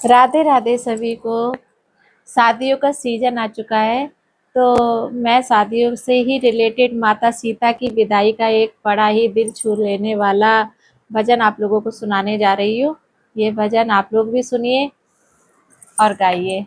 राधे राधे सभी को। शादियों का सीजन आ चुका है, तो मैं शादियों से ही रिलेटेड माता सीता की विदाई का एक बड़ा ही दिल छू लेने वाला भजन आप लोगों को सुनाने जा रही हूँ। ये भजन आप लोग भी सुनिए और गाइए।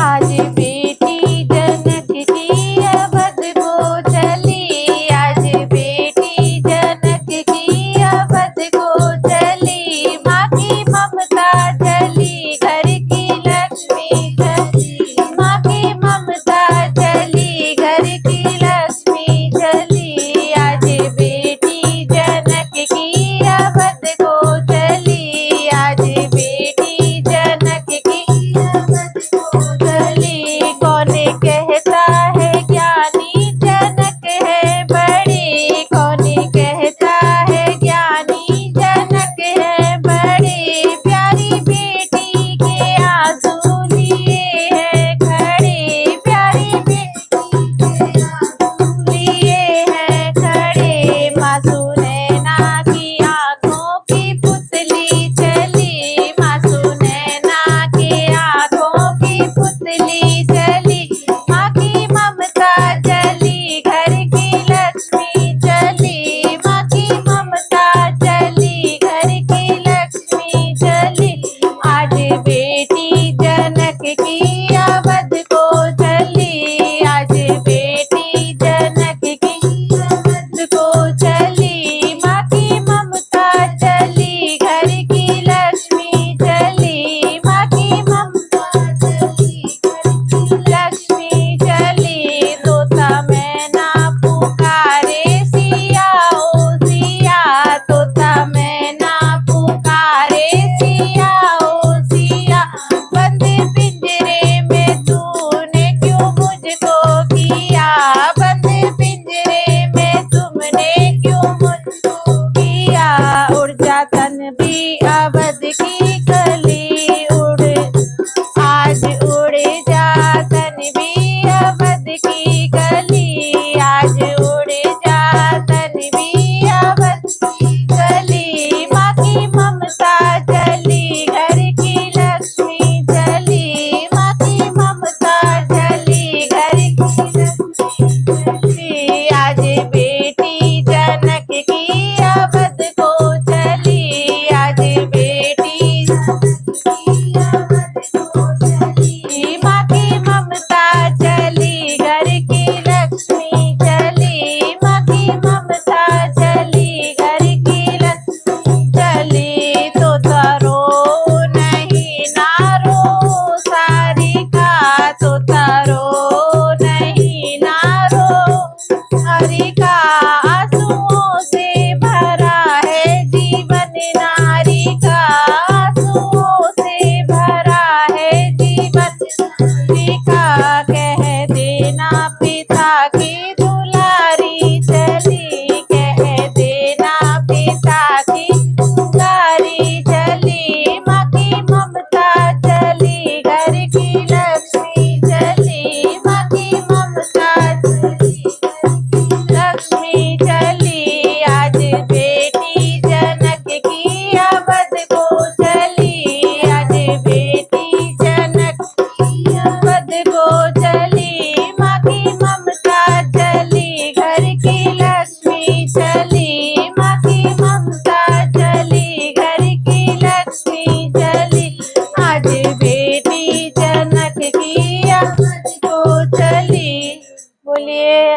आज बेटी जनक की अवध को चली, आज बेटी जनक की अवध को चली, माँ की ममता चली घर की लक्ष्मी चली, माँ की ममता चली घर की लक्ष्मी चली। आज बेटी जनक की अवध को चली, आज बेटी जनक की अवध को चली। कौन कहता है ज्ञानी जनक है बड़ी, कौन कहता है ज्ञानी जनक है बड़ी, प्यारी बेटी के आंसू लिए है खड़े, प्यारी बेटी के आंसू लिए है खड़े। मासूम नैना की आंखों की पुतली चली, मासूम नैना की आंखों की पुतली चली, माँ की ममता चली घर की लक्ष्मी चली, माँ की ममता चली घर की लक्ष्मी चली। आज बेटी जनक की अवध को चली, आज बेटी जनक की अवध को चली, माँ की ममता चली घर की लक्ष्मी चली, माँ की ममता चली घर की लक्ष्मी चली। तोता मैना पुकारे सिया ओ सिया, तोता मैना पुकारे सिया ओ सिया, बंद पिंजरे में तूने क्यों मुझको किया, बंद पिंजरे में तुमने क्यों मुझको किया। उड़ जा तन्वी अवध की कली उड़, आज उड़ जा तन्वी अवध की कली, आज उड़ जा तन्वी अवध की कली, माँ की ममता चली घर की लक्ष्मी चली, माँ की ममता चली घर की लक्ष्मी चली। आज बेटी जनक की अवध को चली, आज बेटी जनक की अवध को चली, माँ की ममता चली घर की लक्ष्मी चली, माँ की ममता चली घर की लक्ष्मी चली। तो तारो नहीं ना रो सारिका, तो तारो नहीं ना रो सारिका, आंसुओं से भरा है जीवन नारी का, आंसुओं से भरा है जीवन नारी का। कह देना पिता की दुलारी चली, कह देना पिता की दुलारी चली, माँ की ममता चली घर की लक्ष्मी चली, माँ की ममता चली घर की लक्ष्मी चली। आज बेटी जनक की अवध को चली, आज बेटी जनक की अवध को चली, माँ की ममता चली घर की लक्ष्मी चली, माँ की ममता चली घर की लक्ष्मी चली। आज बेटी जनक की अवध को चली। बोलिए